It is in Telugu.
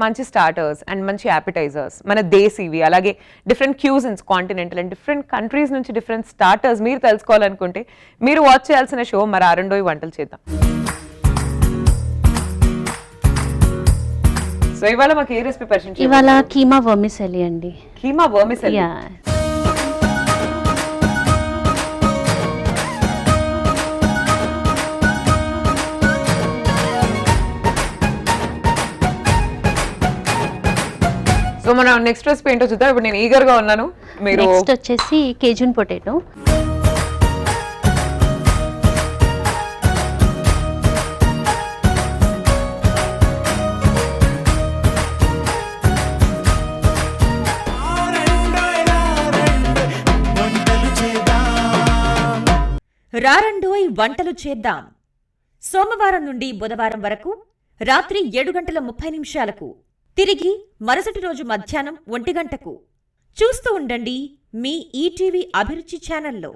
మంచి స్టార్టర్స్ అండ్ మంచి యాపిటైజర్స్ మన దేశీవి, అలాగే different cuisines continental and different countries నుంచి డిఫరెంట్ స్టార్టర్స్ మీరు తెలుసుకోవాలనుకుంటే మీరు వాచ్ చేయాల్సిన షో మరి ఆరండోయి వంటలు చేద్దాం. సో ఇవాళ మాకు ఏ రెసిపీ పరిచయం చేయాలి? ఇవాళ కీమా వర్మిసెలి అండి. కీమా వర్మిసెలి. సో మన నెక్స్ట్ రెసిపీ ఏంటో చూద్దాం. ఇప్పుడు నేను ఈగర్ గా ఉన్నాను. మీరు నెక్స్ట్ వచ్చేసి కేజున్ పొటాటో. రారండోయ్ వంటలు చేద్దాం. సోమవారం నుండి బుధవారం వరకు రాత్రి 7:30 తిరిగి మరుసటి రోజు మధ్యాహ్నం 1 గంటకు చూస్తూ ఉండండి మీ ఈటీవీ అభిరుచి ఛానల్లో.